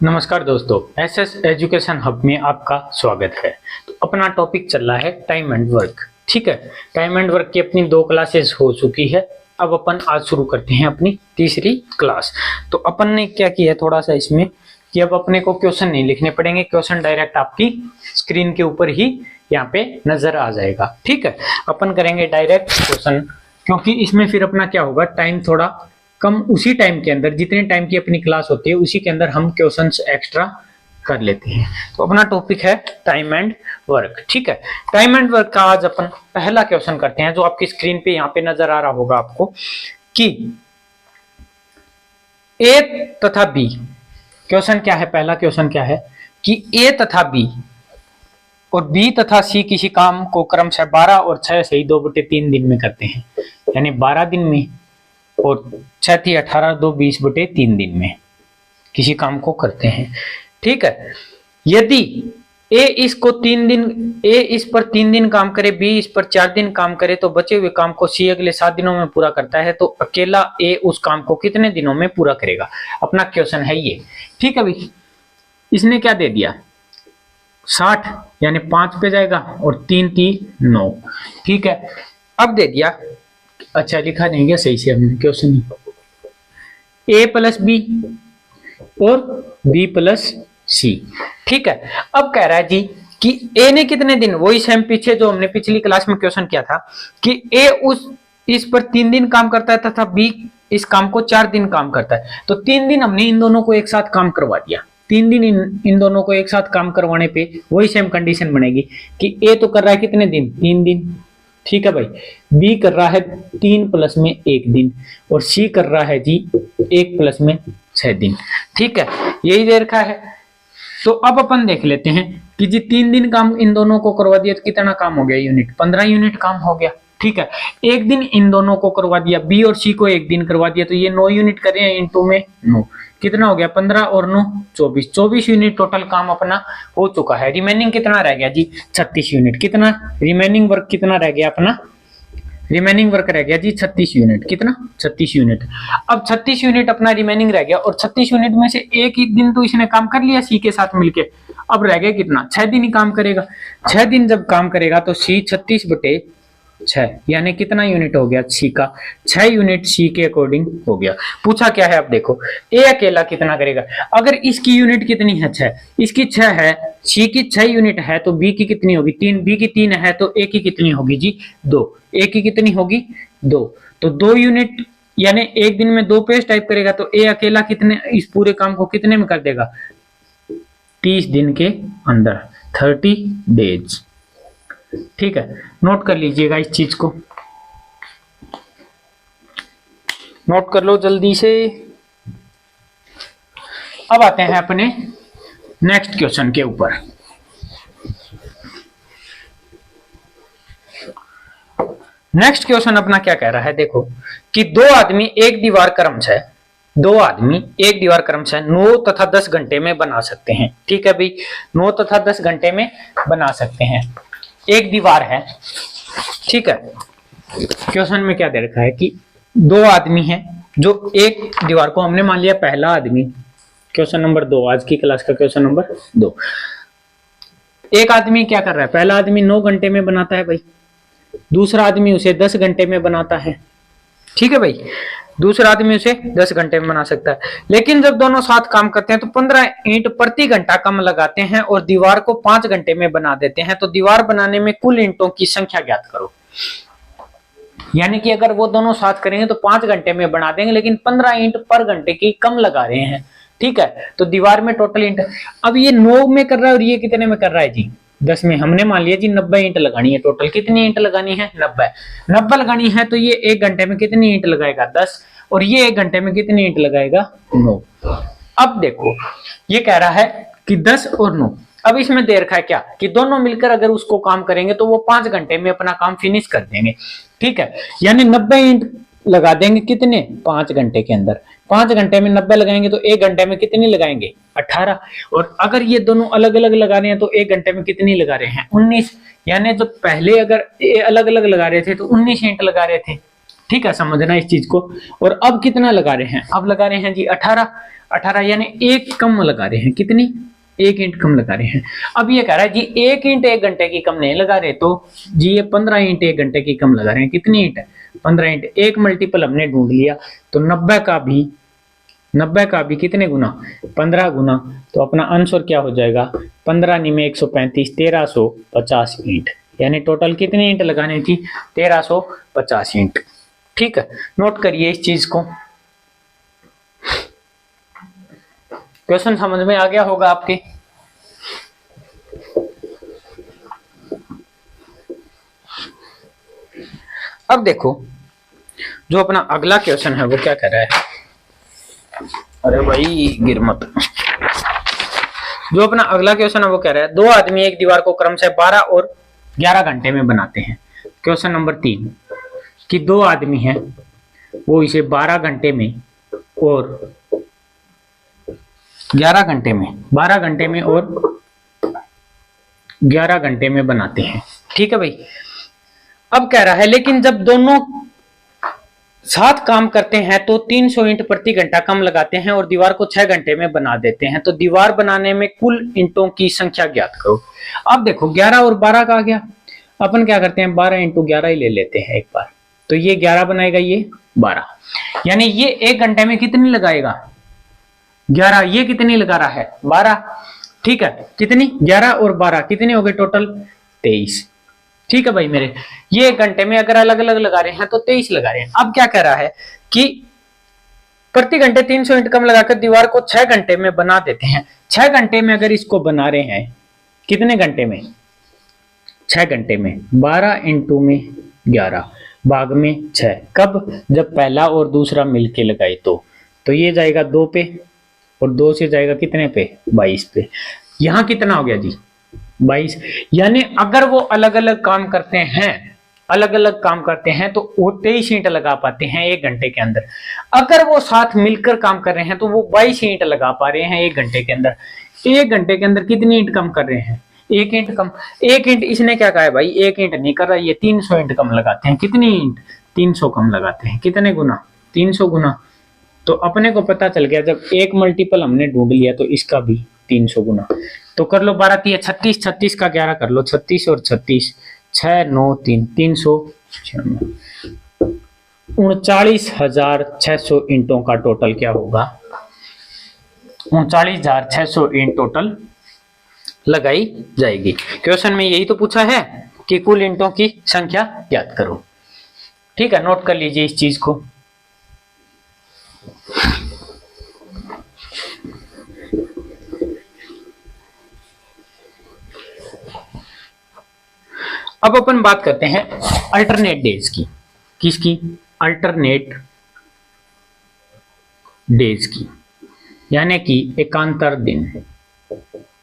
नमस्कार दोस्तों, SS education hub में आपका स्वागत है। तो अपना टॉपिक चल रहा है टाइम एंड वर्क। ठीक है, टाइम एंड वर्क की अपनी 2 क्लासेस हो चुकी है। अब अपन आज शुरू करते हैं अपनी तीसरी क्लास। तो अपन ने क्या किया है थोड़ा सा इसमें कि अब अपने को क्वेश्चन नहीं लिखने पड़ेंगे, क्वेश्चन डायरेक्ट आपकी स्क्रीन के ऊपर ही यहाँ पे नजर आ जाएगा। ठीक है, अपन करेंगे डायरेक्ट क्वेश्चन, क्योंकि इसमें फिर अपना क्या होगा, टाइम थोड़ा कम, उसी टाइम के अंदर जितने टाइम की अपनी क्लास होती है उसी के अंदर हम क्वेश्चंस एक्स्ट्रा कर लेते हैं। तो अपना टॉपिक है टाइम एंड वर्क। ठीक है, टाइम एंड वर्क का आज अपन पहला क्वेश्चन करते हैं, जो आपकी स्क्रीन पे यहाँ पे नजर आ रहा होगा आपको कि ए तथा बी। क्वेश्चन क्या है, पहला क्वेश्चन क्या है कि ए तथा बी और बी तथा सी किसी काम को क्रमशः 12 और 6 से 2/3 दिन में करते हैं, यानी 12 दिन में और 6 × 18 2 20/3 दिन में किसी काम को करते हैं। ठीक है, यदि ए इस पर 3 दिन काम करे, बी इस पर 4 दिन काम करे, तो बचे हुए काम को सी अगले 7 दिनों में पूरा करता है, तो अकेला ए उस काम को कितने दिनों में पूरा करेगा। अपना क्वेश्चन है ये। ठीक है भाई, इसने क्या दे दिया, 60 यानी 5 पे जाएगा और 3 3 9। ठीक है, अब दे दिया, अच्छा लिखा नहीं गया सही से हमने क्वेश्चन ही, ए प्लस बी और बी प्लस सी। ठीक है, अब कह रहा है जी कि ए ने कितने दिन, वही सेम पीछे जो हमने पिछली क्लास में क्वेश्चन किया था कि ए इस पर 3 दिन काम करता है तथा बी इस काम को 4 दिन काम करता है। तो 3 दिन हमने इन दोनों को एक साथ काम करवा दिया। 3 दिन इन दोनों को एक साथ काम करवाने पे वही सेम कंडीशन बनेगी कि ए तो कर रहा है कितने दिन, 3 दिन। ठीक है भाई, बी कर रहा है 3 प्लस में 1 दिन और सी कर रहा है जी 1 प्लस में 6 दिन। ठीक है, यही दे रखा है। तो अब अपन देख लेते हैं कि जी 3 दिन काम इन दोनों को करवा दिया तो कितना काम हो गया, यूनिट 15 यूनिट काम हो गया। ठीक है, 1 दिन इन दोनों को करवा दिया, बी और सी को 1 दिन करवा दिया, तो ये 9 यूनिट कर रहे हैं, इनटू में 9 कितना हो गया, 15 और 9 24 24 यूनिट टोटल काम अपना हो चुका है। रिमेनिंग कितना रह गया जी, 36 यूनिट। कितना रिमेनिंग वर्क कितना रह गया अपना, रिमेनिंग वर्क रह गया जी 36 यूनिट। कितना, 36 यूनिट। अब 36 यूनिट अपना रिमेनिंग रह गया और 36 यूनिट में से एक ही दिन तो इसने काम कर लिया सी के साथ मिलके। अब रह गया कितना, 6 दिन ही काम करेगा। 6 दिन जब काम करेगा तो सी 36/6 यानी कितना यूनिट हो गया, सी का 6 यूनिट सी के अकॉर्डिंग हो गया। पूछा क्या है, अब देखो ए अकेला कितना करेगा। अगर इसकी यूनिट कितनी है, 6, इसकी 6 है, सी की 6 यूनिट है, तो बी की कितनी होगी, 3, बी की 3 है, तो ए की कितनी होगी जी 2, ए की कितनी होगी 2, तो 2 यूनिट यानी 1 दिन में 2 पेज टाइप करेगा, तो ए अकेला कितने, इस पूरे काम को कितने में कर देगा, 30 दिन के अंदर, 30 डेज। ठीक है, नोट कर लीजिएगा इस चीज को, नोट कर लो जल्दी से। अब आते हैं अपने नेक्स्ट क्वेश्चन के ऊपर। नेक्स्ट क्वेश्चन अपना क्या कह रहा है, देखो कि 2 आदमी एक दीवार क्रमशः 9 तथा 10 घंटे में बना सकते हैं। ठीक है भाई, 9 तथा 10 घंटे में बना सकते हैं। एक दीवार है। ठीक है, क्वेश्चन में क्या दे रखा है कि 2 आदमी हैं, जो एक दीवार को हमने मान लिया पहला आदमी, क्वेश्चन नंबर 2, आज की क्लास का क्वेश्चन नंबर 2। एक आदमी क्या कर रहा है, पहला आदमी 9 घंटे में बनाता है भाई, दूसरा आदमी उसे 10 घंटे में बनाता है। ठीक है भाई, दूसरा आदमी उसे 10 घंटे में बना सकता है, लेकिन जब दोनों साथ काम करते हैं तो 15 ईंट प्रति घंटा कम लगाते हैं और दीवार को 5 घंटे में बना देते हैं। तो दीवार बनाने में कुल ईंटों की संख्या ज्ञात करो। यानी कि अगर वो दोनों साथ करेंगे तो 5 घंटे में बना देंगे, लेकिन 15 ईंट पर घंटे की कम लगा रहे हैं। ठीक है, तो दीवार में टोटल ईंट, अब ये 9 में कर रहा है और ये कितने में कर रहा है जी 10 में। हमने मान लिया जी 90 ईंट लगानी है। टोटल कितनी ईंट लगानी है, 90 लगानी है। तो ये 1 घंटे में कितनी ईंट लगाएगा, 10, और ये 1 घंटे में कितनी ईंट लगाएगा, 9। अब देखो ये कह रहा है कि 10 और 9। अब इसमें दे रखा है क्या कि दोनों मिलकर अगर उसको काम करेंगे तो वो 5 घंटे में अपना काम फिनिश कर देंगे। ठीक है, यानी 90 ईंट लगा देंगे कितने, 5 घंटे के अंदर। 5 घंटे में 90 लगाएंगे तो 1 घंटे में कितनी लगाएंगे, 18। और अगर ये दोनों अलग अलग लगा रहे हैं तो 1 घंटे में कितनी लगा रहे हैं, 19। यानी जो पहले अगर अलग अलग लगा रहे थे तो 19 ईंट लगा रहे थे। ठीक है, समझना इस चीज को। और अब कितना लगा रहे हैं, अब लगा रहे हैं जी 18। 18 यानी एक कम लगा रहे हैं, कितनी, 1 ईंट कम लगा रहे हैं। अब ये कह रहा है जी 1 ईंट 1 घंटे की कम नहीं लगा रहे, तो जी ये 15 ईंट 1 घंटे की कम लगा रहे हैं। कितनी ईंट है, 15 ईंट। एक मल्टीपल हमने ढूंढ लिया, तो 90 का भी कितने गुना, 15 गुना। तो अपना आंसर क्या हो जाएगा, 15 × 135 1350 ईंट, यानी टोटल कितनी ईंट लगानी थी, 1350 ईंट। ठीक है, नोट करिए इस चीज को। क्वेश्चन समझ में आ गया होगा आपके। अब देखो जो अपना अगला क्वेश्चन है वो क्या कर रहा है, अरे भाई गिर मत। जो अपना अगला क्वेश्चन है वो कह रहा है 2 आदमी एक दीवार को क्रमशः 12 और 11 घंटे में बनाते हैं। क्वेश्चन नंबर 3 कि 2 आदमी हैं वो इसे 12 घंटे में और 11 घंटे में, 12 घंटे में और 11 घंटे में बनाते हैं। ठीक है भाई। अब कह रहा है लेकिन जब दोनों साथ काम करते हैं तो 300 ईंट प्रति घंटा कम लगाते हैं और दीवार को 6 घंटे में बना देते हैं, तो दीवार बनाने में कुल ईंटों की संख्या ज्ञात करो। अब देखो 11 और 12 का आ गया, अपन क्या करते हैं 12 × 11 ही ले लेते हैं एक बार, तो ये 11 बनाएगा, ये 12, यानी ये 1 घंटे में कितनी लगाएगा, 11। ये कितनी लगा रहा है, 12। ठीक है, कितनी, 11 और 12 कितने हो गए टोटल, 23। ठीक है भाई मेरे, ये 1 घंटे में अगर अलग अलग लगा रहे हैं तो 23 लगा रहे हैं। अब क्या कह रहा है कि प्रति घंटे 300 ईंट कम लगाकर दीवार को 6 घंटे में बना देते हैं। 6 घंटे में अगर इसको बना रहे हैं, कितने घंटे में, 6 घंटे में, 12 × 11 भाग में 6, कब, जब पहला और दूसरा मिलके लगाए तो ये जाएगा 2 पे और 2 से जाएगा कितने पे, 22 पे। यहां कितना हो गया जी, 22। यानी अगर वो अलग अलग काम करते हैं तो वो 23 ईंट लगा पाते हैं 1 घंटे के अंदर। अगर वो साथ मिलकर काम कर रहे हैं तो वो 22 ईंट लगा पा रहे हैं 1 घंटे के अंदर। 1 घंटे के अंदर कितनी ईंट कम कर रहे हैं, 1 ईंट कम। 1 ईंट इसने क्या कहा है भाई, 1 ईंट नहीं कर रहा, ये 300 ईंट कम लगाते हैं। कितनी ईंट, 300 कम लगाते हैं। कितने गुना, 300 गुना। तो अपने को पता चल गया, जब एक मल्टीपल हमने ढूंढ लिया तो इसका भी 300 गुना। तो कर लो 12 × 36, 36 का 11 कर लो, 36 और 36 6 9 3 396, 39,600 ईंटों का टोटल क्या होगा, 39,600 ईंट टोटल लगाई जाएगी। क्वेश्चन में यही तो पूछा है कि कुल ईंटों की संख्या ज्ञात करो। ठीक है, नोट कर लीजिए इस चीज को। अब अपन बात करते हैं अल्टरनेट डेज की। किसकी, अल्टरनेट डेज की, यानी कि एकांतर दिन।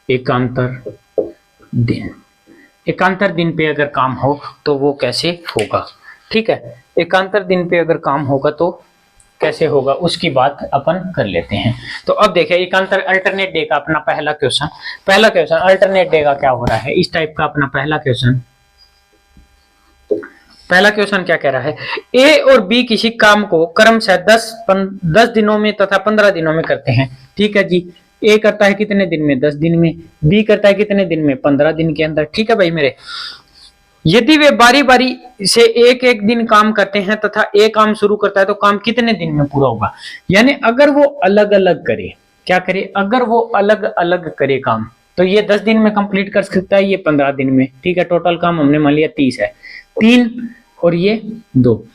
एकांतर दिन, एकांतर दिन पे अगर काम हो तो वो कैसे होगा। ठीक है, एकांतर दिन पे अगर काम होगा तो कैसे होगा उसकी बात अपन कर लेते हैं। तो अब देखिए एकांतर अल्टरनेट डे का अपना पहला क्वेश्चन अल्टरनेट डे का क्या हो रहा है, इस टाइप का अपना पहला क्वेश्चन क्या कह रहा है, ए और बी किसी काम को क्रमशः 10 दिनों में तथा 15 दिनों में करते हैं। ठीक है जी, ए करता है कितने दिन में, 10 दिन में, बी करता है कितने दिन में, 15 दिन के अंदर। ठीक है भाई मेरे, यदि वे बारी बारी से एक एक दिन काम करते हैं तथा एक काम शुरू करता है तो काम कितने दिन में पूरा होगा। यानी अगर वो अलग अलग करे, क्या करे, अगर वो अलग अलग करे काम, तो ये 10 दिन में कंप्लीट कर सकता है, ये 15 दिन में। ठीक है, टोटल काम हमने मान लिया 30 है, 3 और ये 2।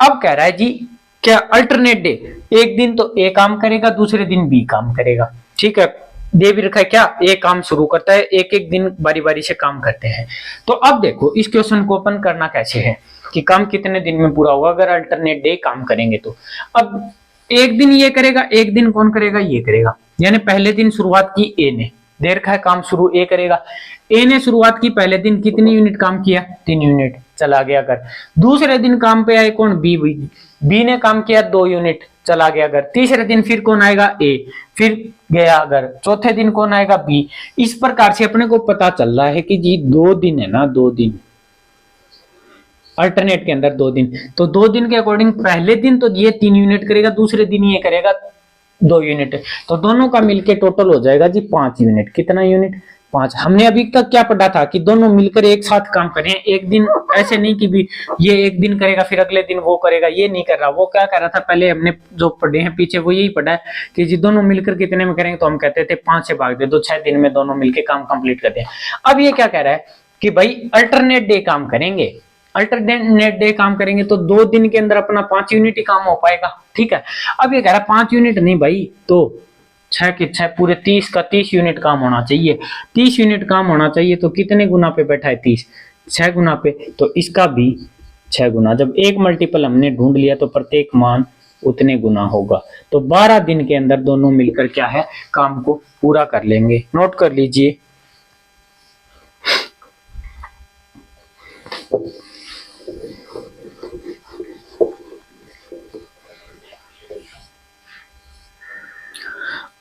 अब कह रहा है जी क्या अल्टरनेट डे, एक दिन तो ए काम करेगा, दूसरे दिन बी काम करेगा। ठीक है, दे भी रखा है क्या, ए काम शुरू करता है, एक एक दिन बारी बारी से काम करते हैं। तो अब देखो इस क्वेश्चन को अपन करना कैसे है कि काम कितने दिन में पूरा होगा अगर अल्टरनेट डे काम करेंगे तो। अब एक दिन ये करेगा, एक दिन कौन करेगा, ये करेगा। यानी पहले दिन शुरुआत की ए ने, दे रखा है काम शुरू ए करेगा, ए ने शुरुआत की, पहले दिन कितनी यूनिट काम किया, 3 यूनिट, चला गया घर। दूसरे दिन काम पे आए कौन, बी ने काम किया 2 यूनिट, चला गया घर। तीसरे दिन फिर कौन आएगा, ए, फिर गया घर। चौथे दिन कौन आएगा, बी। इस प्रकार से अपने को पता चल रहा है कि जी 2 दिन है ना, 2 दिन अल्टरनेट के अंदर 2 दिन, तो 2 दिन के अकॉर्डिंग पहले दिन तो ये 3 यूनिट करेगा, दूसरे दिन ये करेगा 2 यूनिट, तो दोनों का मिलके टोटल हो जाएगा जी 5 यूनिट। कितना यूनिट? 5। हमने अभी तक क्या पढ़ा था कि दोनों मिलकर एक साथ काम करें, एक दिन ऐसे नहीं कि भी ये एक दिन करेगा फिर अगले दिन वो करेगा, ये नहीं कर रहा। वो क्या कर रहा था, पहले हमने जो पढ़े हैं पीछे वो यही पढ़ा है कि जी दोनों मिलकर कितने में करेंगे, तो हम कहते थे 5 से भाग दे दो, 6 दिन में दोनों मिलकर काम कंप्लीट कर दें। अब ये क्या कह रहा है कि भाई अल्टरनेट डे काम करेंगे, अल्टरनेट डे काम करेंगे तो 2 दिन के अंदर अपना 5 यूनिट ही काम हो पाएगा। ठीक है, अब ये कह रहा है 5 यूनिट नहीं भाई, तो 6 के 6 पूरे 30 का 30 यूनिट काम होना चाहिए। 30 यूनिट काम होना चाहिए तो कितने गुना पे बैठा है 30? 6 गुना पे, तो इसका भी 6 गुना। जब एक मल्टीपल हमने ढूंढ लिया तो प्रत्येक मान उतने गुना होगा। तो 12 दिन के अंदर दोनों मिलकर क्या है, काम को पूरा कर लेंगे। नोट कर लीजिए।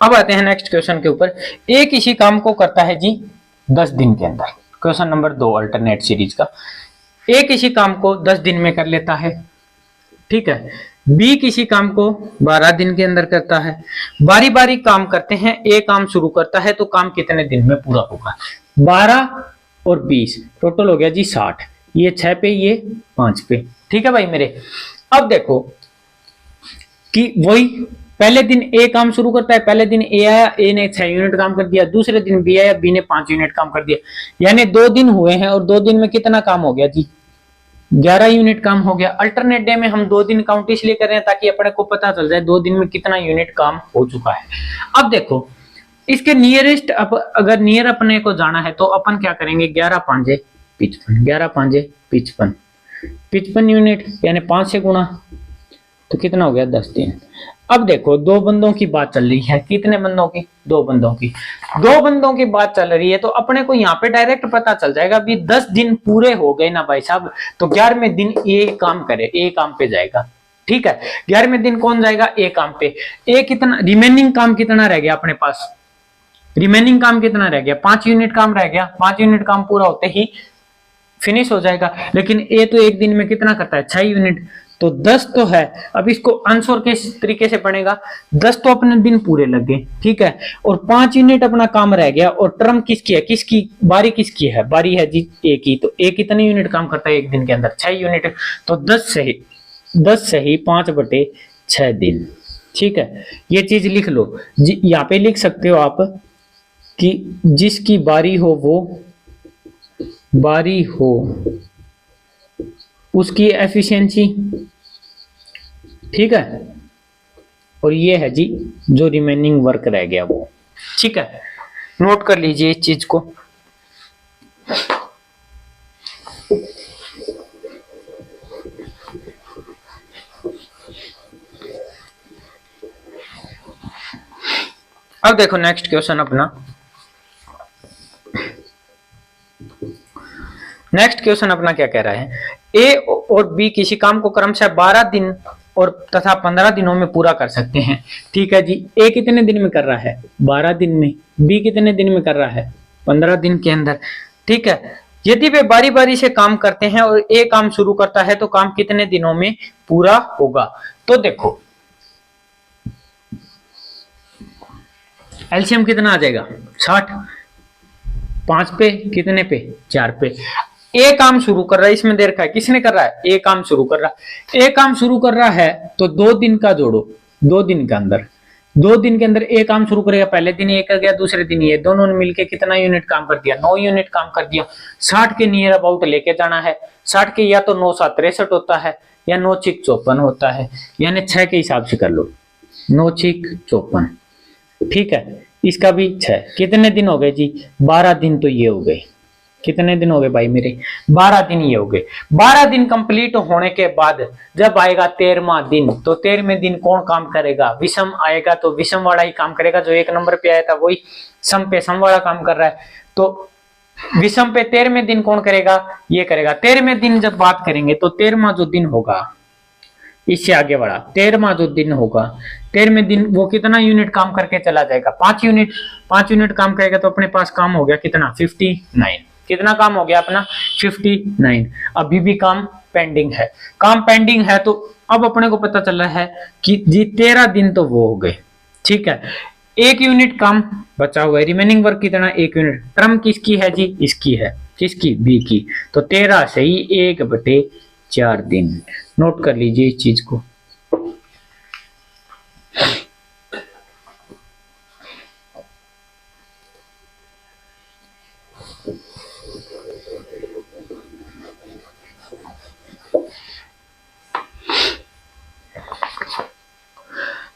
अब आते हैं नेक्स्ट क्वेश्चन के ऊपर। ए किसी काम को करता है जी 10 दिन के अंदर। क्वेश्चन नंबर 2 अल्टरनेट सीरीज का। ए किसी काम को 10 दिन में कर लेता है, ठीक है। बी किसी काम को 12 दिन के अंदर करता है। बारी बारी काम करते हैं, ए काम शुरू करता है तो काम कितने दिन में पूरा होगा? 12 और 20 टोटल हो गया जी 60। ये 6 पे, ये 5 पे। ठीक है भाई मेरे। अब देखो कि वही पहले दिन ए काम शुरू करता है, पहले दिन ए आया, ए ने 6 यूनिट काम कर दिया, दूसरे दिन बी आया, बी ने 5 यूनिट काम कर दिया, यानी 2 दिन हुए हैं और 2 दिन में कितना काम हो गया जी? 11 यूनिट काम हो गया। अल्टरनेट डे में हम 2 दिन काउंट इसलिए कर रहे हैं ताकि अपने को पता चल जाए 2 दिन में कितना यूनिट काम हो चुका है। अब देखो इसके नियरेस्ट, अगर नियर अपने को जाना है तो अपन क्या करेंगे, 11 5 55, 11 5 55, 55 यूनिट यानी 5 से गुणा, तो कितना हो गया 10 दिन। अब देखो 2 बंदों की बात चल रही है, कितने बंदों की? 2 बंदों की। 2 बंदों की बात चल रही है तो अपने को यहाँ पे डायरेक्ट पता चल जाएगा भी 10 दिन पूरे हो गए ना भाई साहब, तो 11वें दिन ए काम करे, ए काम पे जाएगा। ठीक है, 11वें दिन कौन जाएगा? ए काम पे। ए कितना रिमेनिंग काम कितना रह गया अपने पास? रिमेनिंग काम कितना रह गया? 5 यूनिट काम रह गया। 5 यूनिट काम पूरा होते ही फिनिश हो जाएगा। लेकिन ए तो एक दिन में कितना करता है? 6 यूनिट, तो 10 तो है। अब इसको आंसर के तरीके से बनेगा, 10 तो अपने दिन पूरे लग गए, ठीक है, और 5 यूनिट अपना काम रह गया। और टर्म किसकी है? किसकी बारी? किसकी है? बारी है जी ए की। तो ए कितने यूनिट काम करता है एक दिन के अंदर? 6 यूनिट। तो 10 से ही 5/6 दिन। ठीक है, ये चीज लिख लो जी। यहाँ पे लिख सकते हो आप कि जिसकी बारी हो वो बारी हो उसकी एफिशिएंसी, ठीक है, और ये है जी जो रिमेनिंग वर्क रह गया वो। ठीक है, नोट कर लीजिए इस चीज को। अब देखो नेक्स्ट क्वेश्चन अपना। नेक्स्ट क्वेश्चन अपना क्या कह रहा है, ए और बी किसी काम को क्रमशः 12 दिन और तथा 15 दिनों में पूरा कर सकते हैं। ठीक है जी, ए कितने दिन में कर रहा है? 12 दिन में। बी कितने दिन में कर रहा है? 15 दिन के अंदर। ठीक है, यदि वे बारी बारी से काम करते हैं और ए काम शुरू करता है तो काम कितने दिनों में पूरा होगा? तो देखो एलसीएम कितना आ जाएगा? 60। 5 पे कितने पे? 4 पे। ए काम शुरू कर रहा है, इसमें देर का है, किसने कर रहा है? ए काम शुरू कर रहा है। ए काम शुरू कर रहा है तो 2 दिन का जोड़ो, 2 दिन के अंदर, 2 दिन के अंदर ए काम शुरू करेगा। पहले दिन ए कर गया, दूसरे दिन ये, दोनों ने मिलके कितना यूनिट काम कर दिया? 9 यूनिट काम कर दिया। 60 के नियर अबाउट लेके जाना है। 60 के या तो 9 7 63 होता है या 9 6 54 होता है, यानी 6 के हिसाब से कर लो, 9 6 54। ठीक है, इसका भी 6। कितने दिन हो गए जी? 12 दिन तो ये हो गए। कितने दिन हो गए भाई मेरे? 12 दिन ये हो गए। 12 दिन कंप्लीट होने के बाद जब आएगा 13वां दिन, तो 13वें दिन कौन काम करेगा? विषम आएगा तो विषम वाला ही काम करेगा। जो 1 नंबर पे आया था वही सम पे सम वाला काम कर रहा है, तो विषम पे 13वें दिन कौन करेगा? ये करेगा। 13वें दिन जब बात करेंगे तो 13वां जो दिन होगा, इससे आगे बढ़ा, 13वां जो दिन होगा, 13वें दिन वो कितना यूनिट काम करके चला जाएगा? 5 यूनिट। 5 यूनिट काम करेगा तो अपने पास काम हो गया कितना? 59। कितना काम हो गया अपना? 59। अभी भी काम पेंडिंग है। काम पेंडिंग है तो अब अपने को पता चला है कि जी 13 दिन तो वो हो गए, ठीक है, 1 यूनिट काम बचा हुआ है, रिमेनिंग वर्क कितना, 1 यूनिट। टर्म किसकी है जी, इसकी है, किसकी, बी की। तो 13 सही 1/4 दिन। नोट कर लीजिए इस चीज को।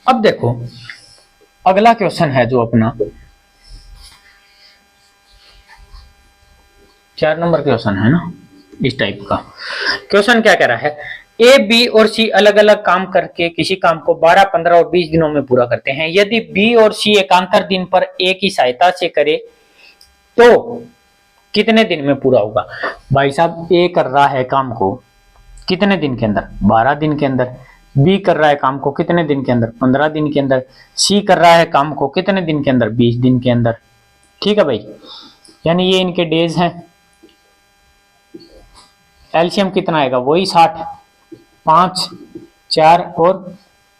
अब देखो अगला क्वेश्चन है जो अपना 4 नंबर क्वेश्चन है ना, इस टाइप का क्वेश्चन क्या कह रहा है, ए, बी और सी अलग अलग काम करके किसी काम को 12, 15 और 20 दिनों में पूरा करते हैं। यदि बी और सी एकांतर दिन पर ए की सहायता से करे तो कितने दिन में पूरा होगा। भाई साहब ए कर रहा है काम को कितने दिन के अंदर, 12 दिन के अंदर। बी कर रहा है काम को कितने दिन के अंदर, 15 दिन के अंदर। सी कर रहा है काम को कितने दिन के अंदर, 20 दिन के अंदर। ठीक है भाई, यानी ये इनके डेज हैं। एलसीएम कितना आएगा, वही 60, 5, 4 और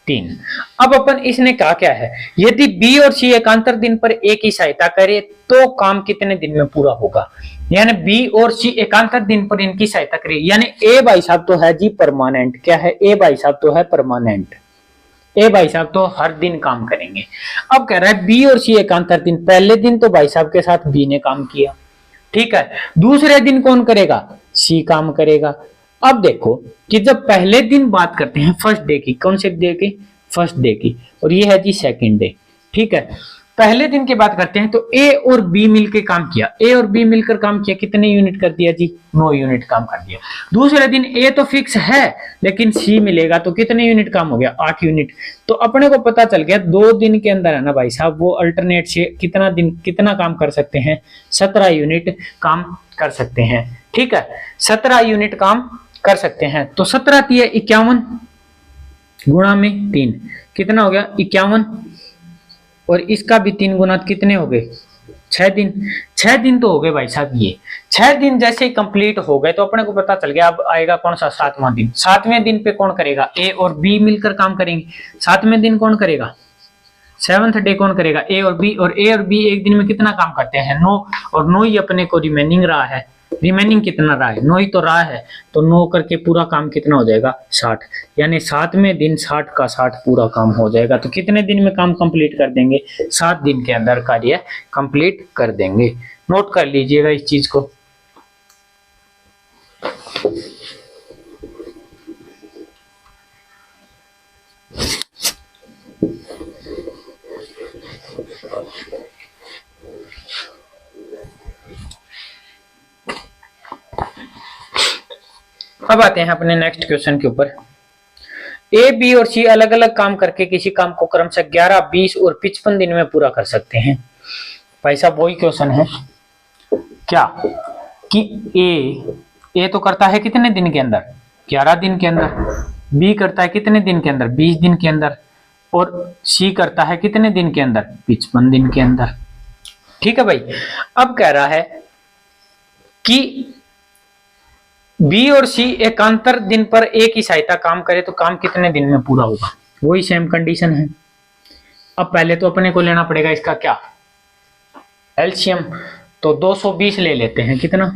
3। अब अपन इसने कहा क्या है, यदि बी और सी एकांतर दिन पर ए की सहायता करे तो काम कितने दिन में पूरा होगा। यानी बी और सी एकांतर दिन पर इनकी सहायता करे, यानी ए भाई साहब तो है जी परमानेंट। क्या है, ए भाई साहब तो है परमानेंट। ए भाई साहब तो हर दिन काम करेंगे। अब कह रहा है बी और सी एकांतर दिन, पहले दिन तो भाई साहब के साथ बी ने काम किया, ठीक है। दूसरे दिन कौन करेगा, सी काम करेगा। अब देखो कि जब पहले दिन बात करते हैं फर्स्ट डे की, कौन से डे की, फर्स्ट डे की, और ये है जी सेकंड डे, ठीक है। पहले दिन की बात करते हैं तो ए और बी मिलकर काम किया, ए और बी मिलकर काम किया, कितने यूनिट कर दिया जी, 9 यूनिट काम कर दिया। दूसरे दिन ए तो फिक्स है लेकिन सी मिलेगा तो कितने यूनिट काम हो गया, 8 यूनिट। तो अपने को पता चल गया 2 दिन के अंदर है ना भाई साहब, वो अल्टरनेट से कितना दिन कितना काम कर सकते हैं, 17 यूनिट काम कर सकते हैं, ठीक है। 17 यूनिट काम कर सकते हैं। तो 17 × 51 गुणा में 3 कितना हो गया, 51, और इसका भी 3 गुना कितने हो गए, 6 दिन। 6 दिन तो हो गए भाई साहब। ये 6 दिन जैसे ही कंप्लीट हो गए तो अपने को पता चल गया अब आएगा कौन सा, 7वां दिन। 7वें दिन पे कौन करेगा, ए और बी मिलकर काम करेंगे। 7वें दिन कौन करेगा, 7th डे कौन करेगा, ए और बी। और ए और बी एक दिन में कितना काम करते हैं, 9, और 9 ही अपने को रिमेनिंग रहा है। रिमेनिंग कितना रहा है, 9 ही तो रहा है। तो 9 करके पूरा काम कितना हो जाएगा, 60। यानी 7वें दिन 60 का 60 पूरा काम हो जाएगा। तो कितने दिन में काम कंप्लीट कर देंगे, 7 दिन के अंदर कार्य कंप्लीट कर देंगे। नोट कर लीजिएगा इस चीज को। अब आते हैं अपने नेक्स्ट क्वेश्चन के ऊपर। ए, बी और सी अलग अलग काम करके किसी काम को क्रमशः 11, 20 और 55 दिन में पूरा कर सकते हैं। भाई साहब वही क्वेश्चन है क्या कि ए तो करता है कितने दिन के अंदर, 11 दिन के अंदर। बी करता है कितने दिन के अंदर, 20 दिन के अंदर। और सी करता है कितने दिन के अंदर, 55 दिन के अंदर। ठीक है भाई। अब कह रहा है कि बी और सी एकांतर दिन पर ए की सहायता काम करे तो काम कितने दिन में पूरा होगा, वही सेम कंडीशन है। अब पहले तो अपने को लेना पड़ेगा इसका क्या, एलसीएम। तो 220 ले लेते हैं, कितना,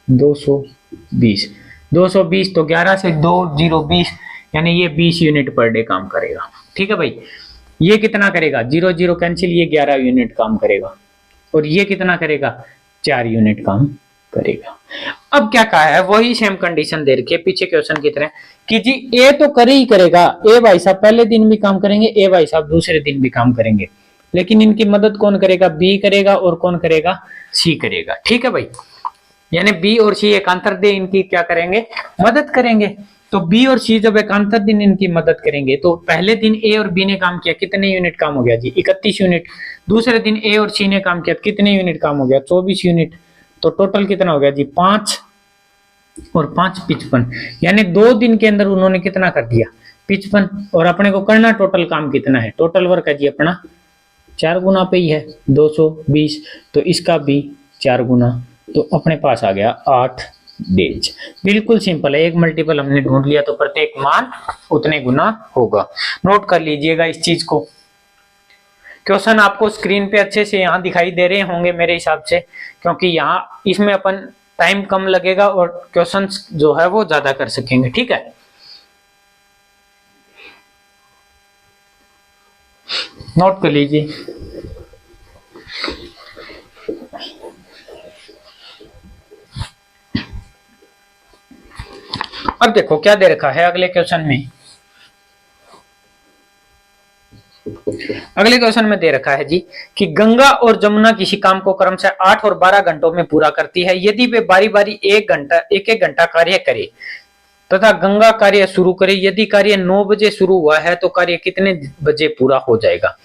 220। 220 तो 11 से 2 0 20, यानी ये 20 यूनिट पर डे काम करेगा। ठीक है भाई। ये कितना करेगा, 0 0 कैंसिल, ये 11 यूनिट काम करेगा। और ये कितना करेगा, 4 यूनिट काम करेगा। अब क्या कहा है, वही सेम कंडीशन दे रखी है पीछे क्वेश्चन की तरह कि जी ए तो करे ही करेगा। ए भाई साहब पहले दिन भी काम करेंगे, ए भाई साहब दूसरे दिन भी काम करेंगे, लेकिन इनकी मदद कौन करेगा, बी करेगा। और कौन करेगा, सी करेगा। ठीक है भाई। यानी बी और सी एकांतर दिन इनकी क्या करेंगे, मदद करेंगे। तो बी और सी जब एकांतर दिन इनकी मदद करेंगे तो पहले दिन ए और बी ने काम किया, कितने यूनिट काम हो गया जी, 31 यूनिट। दूसरे दिन ए और सी ने काम किया, कितने यूनिट काम हो गया, 24 यूनिट। तो टोटल कितना हो गया जी, 5 और 5 55। यानी 2 दिन के अंदर उन्होंने कितना कर दिया, 55। और अपने को करना टोटल काम कितना है, टोटल वर्क है जी अपना 4 गुना पे ही है, 220। तो इसका भी 4 गुना, तो अपने पास आ गया 8 डेज। बिल्कुल सिंपल है, एक मल्टीपल हमने ढूंढ लिया तो प्रत्येक मान उतने गुना होगा। नोट कर लीजिएगा इस चीज को। क्वेश्चन आपको स्क्रीन पे अच्छे से यहाँ दिखाई दे रहे होंगे मेरे हिसाब से, क्योंकि यहाँ इसमें अपन टाइम कम लगेगा और क्वेश्चन जो है वो ज्यादा कर सकेंगे। ठीक है, नोट कर लीजिए। अब देखो क्या दे रखा है अगले क्वेश्चन में। अगले क्वेश्चन में दे रखा है जी कि गंगा और जमुना किसी काम को क्रमशः 8 और 12 घंटों में पूरा करती है। यदि वे बारी बारी एक एक घंटा कार्य करे तथा गंगा कार्य शुरू करे, यदि कार्य 9 बजे शुरू हुआ है तो कार्य कितने बजे पूरा हो जाएगा।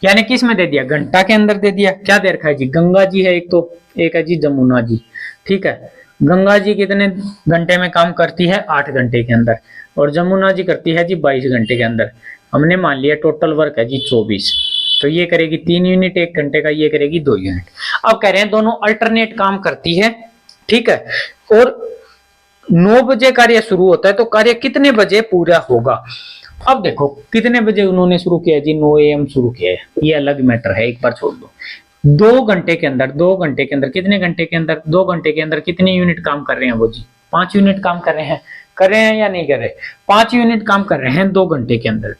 यानी किस में दे दिया, घंटा के अंदर दे दिया। क्या दे रखा है जी, गंगा जी है एक, तो एक है जी जमुना जी। ठीक है, गंगा जी कितने घंटे में काम करती है, 8 घंटे के अंदर, और जमुना जी करती है जी 22 घंटे के अंदर। हमने मान लिया टोटल वर्क है जी 24, तो ये करेगी 3 यूनिट एक घंटे का, ये करेगी 2 यूनिट। अब कह रहे हैं दोनों अल्टरनेट काम करती है। ठीक है, और 9 बजे कार्य शुरू होता है तो कार्य कितने बजे पूरा होगा। अब देखो कितने बजे उन्होंने शुरू किया जी, 9 AM शुरू किया है, ये अलग मैटर है, एक बार छोड़ दो। 2 घंटे के अंदर, 2 घंटे के अंदर कितने घंटे के अंदर, 2 घंटे के अंदर कितने यूनिट काम कर रहे हैं वो जी, 5 यूनिट काम कर रहे हैं या नहीं कर रहे, 5 यूनिट काम कर रहे हैं 2 घंटे के अंदर।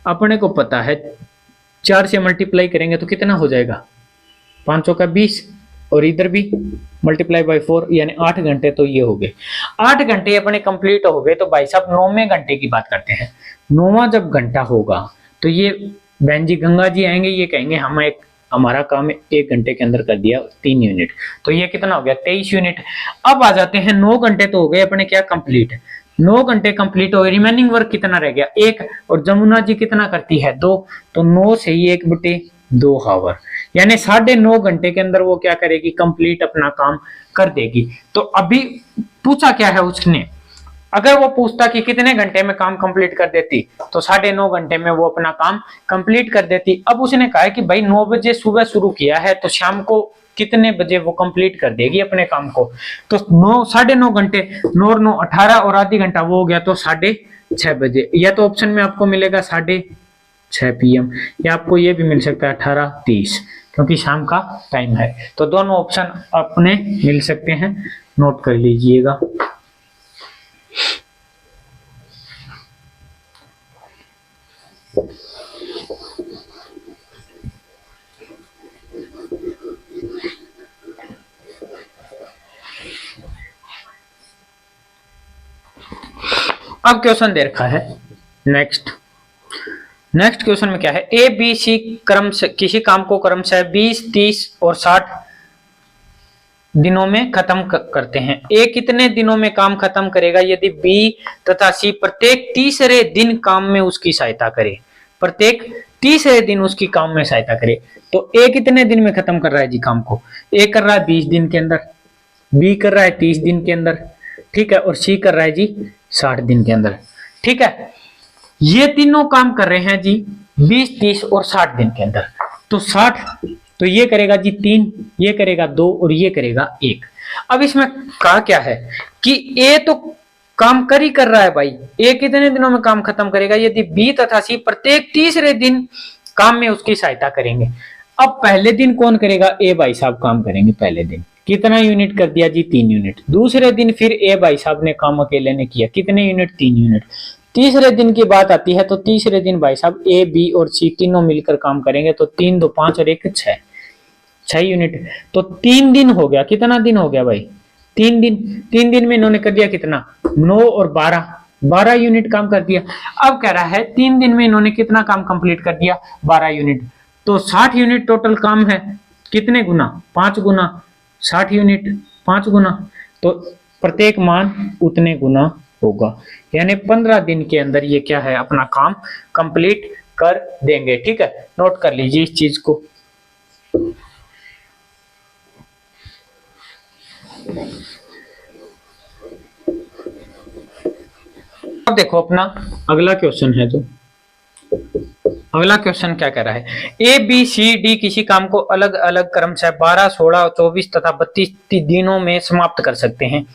अपने को पता है 4 से मल्टीप्लाई करेंगे तो कितना हो जाएगा, 5 का 20, और इधर भी मल्टीप्लाई बाय 4 यानी 8 घंटे। तो ये हो गए 8 घंटे अपने कंप्लीट हो गए। तो भाई साहब 9वें घंटे की बात करते हैं। 9वां जब घंटा होगा तो ये बहन जी गंगा जी आएंगे, ये कहेंगे हमारा काम 1 घंटे के अंदर कर दिया 3 यूनिट, तो ये कितना हो गया 23 यूनिट। अब आ जाते हैं 9 घंटे तो हो गए अपने क्या कंप्लीट, 9 घंटे कंप्लीट हो गए, रिमेनिंग वर्क कितना रह गया 1, और जमुना जी कितना करती है 2, तो 9 से ही 1/2 हावर, यानी 9.5 घंटे के अंदर वो क्या करेगी, कंप्लीट अपना काम कर देगी। तो अभी पूछा क्या है उसने, अगर वो पूछता कि कितने घंटे में काम कंप्लीट कर देती तो 9.5 घंटे में वो अपना काम कंप्लीट कर देती। अब उसने कहा कि भाई 9 बजे सुबह शुरू किया है तो शाम को कितने बजे वो कंप्लीट कर देगी अपने काम को, तो 9 घंटे, 9 18 और आधी घंटा वो हो गया तो 6:30 बजे, या तो ऑप्शन में आपको मिलेगा 6:30 PM, या आपको ये भी मिल सकता है 18:30, क्योंकि शाम का टाइम है। तो दोनों ऑप्शन अपने मिल सकते हैं, नोट कर लीजिएगा। अब क्वेश्चन दे रखा है नेक्स्ट क्वेश्चन में क्या है, ए बी सी क्रम से किसी काम को क्रमशः 20, 30 और 60 दिनों में खत्म करते हैं। ए कितने दिनों में काम खत्म करेगा यदि बी तथा सी प्रत्येक तीसरे दिन काम में उसकी सहायता करे, प्रत्येक तीसरे दिन उसकी काम में सहायता करे। तो ए कितने दिन में खत्म कर रहा है जी काम को, ए कर रहा है 20 दिन के अंदर, बी कर रहा है 30 दिन के अंदर, ठीक है, और सी कर रहा है जी 60 दिन के अंदर। ठीक है, ये तीनों काम कर रहे हैं जी 20, 30 और 60 दिन के अंदर। तो 60, तो ये करेगा जी 3, ये करेगा 2 और ये करेगा 1। अब इसमें कहा क्या है कि ए तो काम कर रहा है भाई, ए कितने दिनों में काम खत्म करेगा यदि बी तथा सी प्रत्येक तीसरे दिन काम में उसकी सहायता करेंगे। अब पहले दिन कौन करेगा, ए भाई साहब काम करेंगे पहले दिन, कितना यूनिट कर दिया जी 3 यूनिट। दूसरे दिन फिर ए भाई साहब ने काम अकेले ने किया, कितने यूनिट 3 यूनिट। तीसरे दिन की बात आती है तो तीसरे दिन भाई साहब ए बी और सी तीनों मिलकर काम करेंगे, तो 3, 2, 5 और 1, 6 यूनिट। तो 3 दिन हो गया, कितना दिन हो गया भाई 3 दिन। 3 दिन में इन्होंने कर दिया कितना 9 और 12 यूनिट काम कर दिया। अब कह रहा है 3 दिन में इन्होंने कितना काम कंप्लीट कर दिया 12 यूनिट, तो 60 यूनिट टोटल काम है, कितने गुना 5 गुना 60 यूनिट 5 गुना, तो प्रत्येक मान उतने गुना होगा, यानी 15 दिन के अंदर ये क्या है अपना काम कंप्लीट कर देंगे। ठीक है, नोट कर लीजिए इस चीज को। अब देखो अपना अगला क्वेश्चन है, जो अगला क्वेश्चन क्या कह रहा है, ए बी सी डी किसी काम को अलग अलग क्रमशः 12, 16, 24 तथा 32 दिनों में समाप्त कर सकते हैं।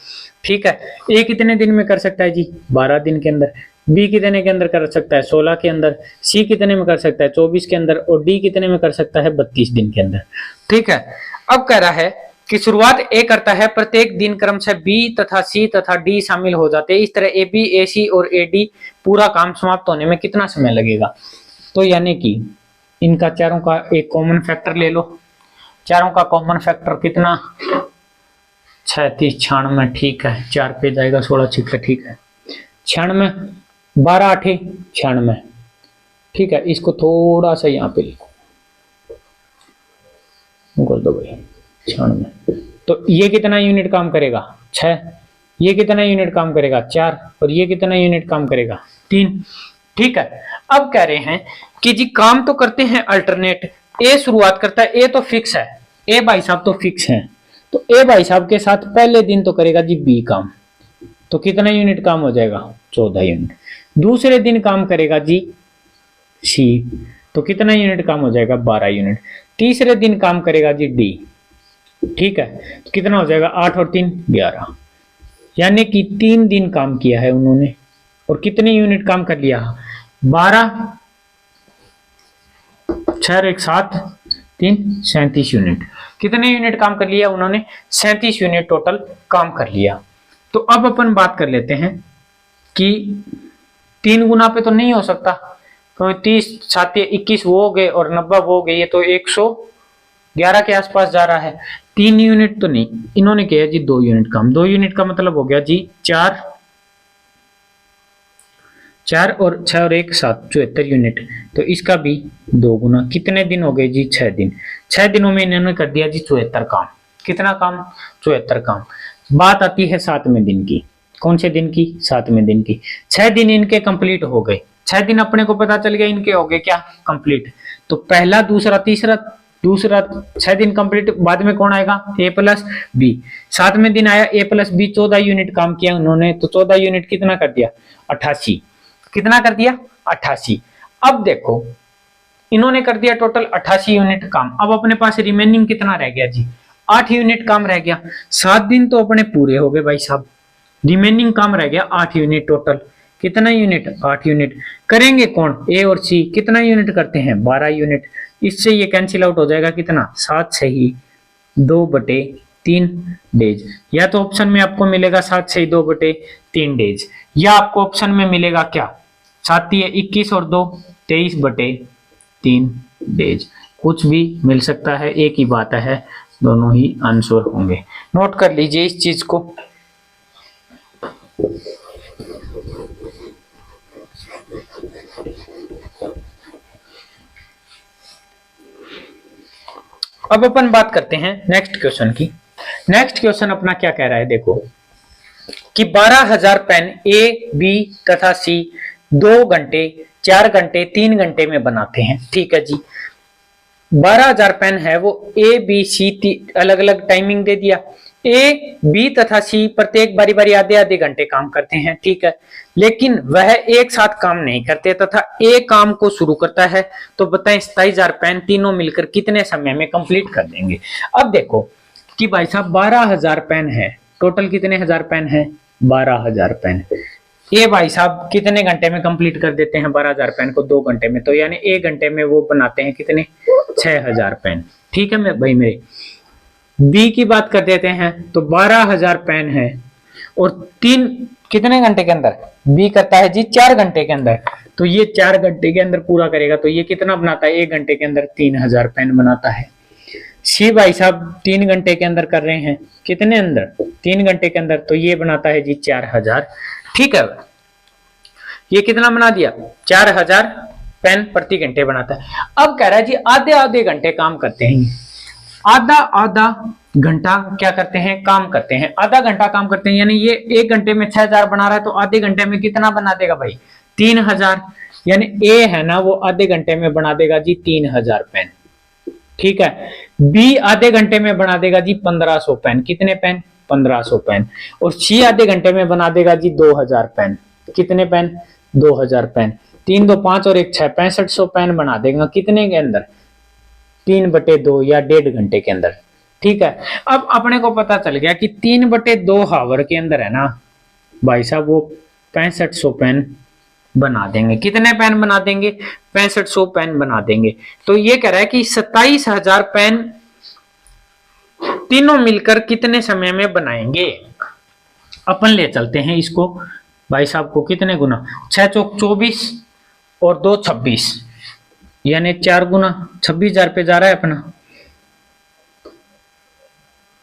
ठीक है, ए कितने दिन में कर सकता है जी 12 दिन के अंदर, बी कितने के अंदर कर सकता है 16 के अंदर, सी कितने में कर सकता है 24 के अंदर, और डी कितने में कर सकता है 32 दिन के अंदर। ठीक है, अब कह रहा है कि शुरुआत ए करता है, प्रत्येक दिन क्रम से बी तथा सी तथा डी शामिल हो जाते हैं। इस तरह ए बी, ए सी और ए डी पूरा काम समाप्त होने में कितना समय लगेगा। तो यानी कि इनका चारों का एक कॉमन फैक्टर ले लो। चारों का कॉमन फैक्टर कितना 36 96, ठीक है, 4 पे जाएगा 16 6, ठीक है 96, 12 8 96, ठीक है। इसको थोड़ा सा यहाँ पे लिखो, बोल दो भाई 96। तो ये कितना यूनिट काम करेगा 6, ये कितना यूनिट काम करेगा 4, और ये कितना यूनिट काम करेगा 3। ठीक है, अब कह रहे हैं कि जी काम तो करते हैं अल्टरनेट। ए शुरुआत करता है, ए तो फिक्स है, ए भाई साहब तो फिक्स है, तो ए भाई साहब के साथ पहले दिन तो करेगा जी बी काम, तो कितना यूनिट काम हो जाएगा 14 यूनिट। दूसरे दिन काम करेगा जी सी, तो कितना यूनिट काम हो जाएगा 12 यूनिट। तीसरे दिन काम करेगा जी डी, ठीक है, तो कितना हो जाएगा 8 और 3 11, यानी कि 3 दिन काम किया है उन्होंने, और कितने यूनिट काम कर लिया 12 6 और 1 7 3 37 यूनिट। कितने यूनिट काम कर लिया उन्होंने 37 यूनिट टोटल काम कर लिया। तो अब अपन बात कर लेते हैं कि 3 गुना पे तो नहीं हो सकता, तो 30 7 21 वो हो गए और 90 वो हो गए, ये तो 111 के आसपास जा रहा है। 3 यूनिट तो नहीं, इन्होंने किया जी 2 यूनिट काम। 2 यूनिट का मतलब हो गया जी 4 और 6 और 1 7 74 यूनिट। तो इसका भी 2 गुना, कितने दिन हो गए जी 6 दिन। 6 दिनों में इन्होंने कर दिया जी 74 काम। कितना काम 74 काम। बात आती है 7वें दिन की। कौन से दिन की 7वें दिन की। 6 दिन इनके कंप्लीट हो गए, 6 दिन अपने को पता चल गया इनके हो गए क्या कंप्लीट। तो पहला दूसरा तीसरा 6 दिन कंप्लीट। बाद में कौन आएगा ए प्लस बी। 7वें दिन आया ए प्लस बी, 14 यूनिट काम किया उन्होंने, तो 14 यूनिट कितना कर दिया 88। कितना कर दिया 88। अब देखो इन्होंने कर दिया टोटल 88 यूनिट काम। अब अपने पास रिमेनिंग कितना रह गया जी 8 यूनिट काम रह गया। 7 दिन तो अपने पूरे हो गए भाई साहब, रिमेनिंग काम रह गया 8 यूनिट टोटल। कितना यूनिट 8 यूनिट। करेंगे कौन ए और सी, कितना यूनिट करते हैं 12 यूनिट। इससे ये कैंसिल आउट हो जाएगा कितना 7 सही 2/3 डेज। या तो ऑप्शन में आपको मिलेगा 7 सही 2/3 डेज, या आपको ऑप्शन में मिलेगा क्या 7 21 और 2 23/3 डेज। कुछ भी मिल सकता है, एक ही बात है, दोनों ही आंसर होंगे। नोट कर लीजिए इस चीज को। अब अपन बात करते हैं नेक्स्ट क्वेश्चन की। नेक्स्ट क्वेश्चन अपना क्या कह रहा है, देखो कि 12,000 पेन ए बी तथा सी 2 घंटे 4 घंटे 3 घंटे में बनाते हैं। ठीक है जी, 12,000 पेन है वो ए बी सी अलग अलग टाइमिंग दे दिया। ए बी तथा सी प्रत्येक बारी बारी आधे आधे घंटे काम करते हैं। ठीक है, लेकिन वह एक साथ काम नहीं करते तथा ए काम को शुरू करता है। तो बताएं 27,000 पेन तीनों मिलकर कितने समय में कंप्लीट कर देंगे। अब देखो कि भाई साहब 12,000 पेन है टोटल, कितने हजार पेन है 12,000 पेन। ए भाई साहब कितने घंटे में कंप्लीट कर देते हैं 12,000 पेन को 2 घंटे में, तो यानी 1 घंटे में वो बनाते हैं कितने 6,000 पेन। ठीक है मैं भाई मेरे बी की बात कर देते हैं, तो 12,000 पेन है और 3 कितने घंटे के अंदर बी करता है जी 4 घंटे के अंदर। तो ये 4 घंटे के अंदर पूरा करेगा, तो ये कितना बनाता है 1 घंटे के अंदर 3,000 पेन बनाता है। सी भाई साहब 3 घंटे के अंदर कर रहे हैं, कितने अंदर 3 घंटे के अंदर, तो ये बनाता है जी 4,000। ठीक है, ये कितना बना दिया 4,000 पेन प्रति घंटे बनाता है। अब कह रहा है जी आधे आधे घंटे काम करते हैं, आधा आधा घंटा क्या करते हैं काम करते हैं, आधा घंटा काम करते हैं। यानी ये 1 घंटे में 6,000 बना रहा है, तो आधे घंटे में कितना बना देगा भाई 3,000। यानी ए है ना वो आधे घंटे में बना देगा जी 3,000 पेन। ठीक है, बी आधे घंटे में बना देगा जी 1,500 पेन। कितने पेन 1,500 पेन। और सी आधे घंटे में बना देगा जी 2,000 पेन। कितने पेन 2,000 पेन। 3 2 5 और 1 6 6500 पेन बना देगा कितने के अंदर 3/2 या 1.5 घंटे के अंदर। ठीक है, अब अपने को पता चल गया कि 3/2 हावर के अंदर है ना भाई साहब वो 6500 पेन बना देंगे। कितने पेन बना देंगे? 6500 पेन बना देंगे। तो ये कह रहा है कि 27,000 पेन तीनों मिलकर कितने समय में बनाएंगे। अपन ले चलते हैं इसको भाई साहब को, कितने गुना, 6 चौक 24 और 2 26, यानी 4 गुना 26,000 पे जा रहा है अपना,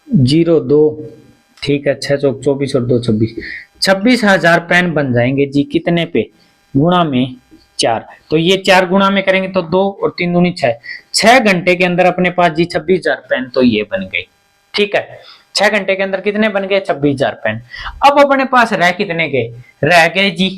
02, ठीक है, 6 चौक 24 और 2 26, 26,000 पेन बन जाएंगे जी। कितने पे? गुणा में 4। तो ये 4 गुणा में करेंगे तो 2 और 3 दूनी 6, 6 घंटे के अंदर अपने पास जी 26,000 पेन तो ये बन गई। ठीक है, 6 घंटे के अंदर कितने बन गए? 26,000 पेन। अब अपने पास रह कितने गए? रह गए जी,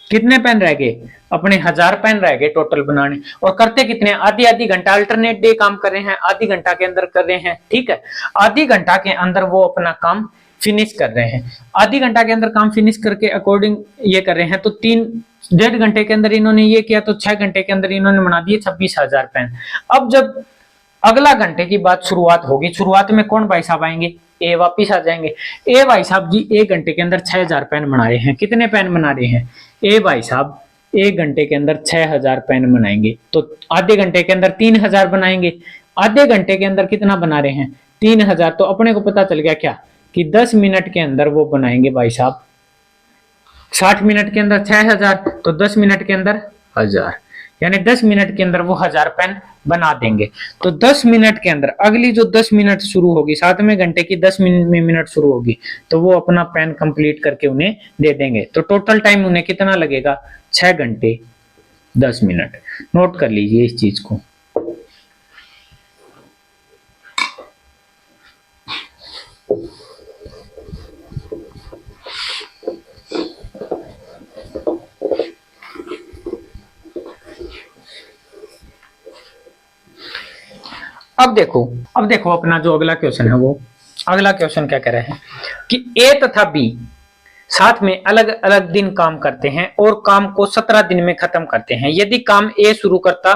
कितने पेन रह गए? अपने 1000 पेन रह गए टोटल बनाने। और करते कितने? आधी आधी घंटा अल्टरनेट डे काम कर रहे हैं, आधी घंटा के अंदर कर रहे हैं। ठीक है, आधी घंटा के अंदर वो अपना काम फिनिश कर रहे हैं। आधी घंटा के अंदर काम फिनिश करके अकॉर्डिंग ये कर रहे हैं, तो 3.5 घंटे के अंदर इन्होंने ये किया, तो 6 घंटे के अंदर इन्होंने बना दिए 26,000 पेन। अब जब अगला घंटे की बात शुरुआत होगी, शुरुआत में कौन भाई साहब आएंगे? ए वापिस आ जाएंगे। ए भाई साहब जी 1 घंटे के अंदर 6,000 पेन बना रहे हैं। कितने पेन बना रहे हैं? ए भाई साहब 1 घंटे के अंदर 6,000 पेन बनाएंगे। तो आधे घंटे के अंदर 3,000 बनाएंगे। आधे घंटे के अंदर कितना बना रहे हैं? 3,000। तो अपने को पता चल गया क्या कि 10 मिनट के अंदर वो बनाएंगे भाई साहब 60 मिनट के अंदर 6,000, तो 10 मिनट के अंदर 1000, यानी 10 मिनट के अंदर वो 1000 पेन बना देंगे। तो 10 मिनट के अंदर अगली जो 10 मिनट शुरू होगी, 7वें घंटे की 10 मिनट शुरू होगी, तो वो अपना पेन कंप्लीट करके उन्हें दे देंगे। तो टोटल टाइम उन्हें कितना लगेगा? 6 घंटे 10 मिनट। नोट कर लीजिए इस चीज को। अब देखो अपना जो अगला क्वेश्चन है, वो अगला क्वेश्चन क्या कह रहे हैं कि ए तथा बी साथ में अलग अलग दिन काम करते हैं और काम को 17 दिन में खत्म करते हैं। यदि काम ए शुरू करता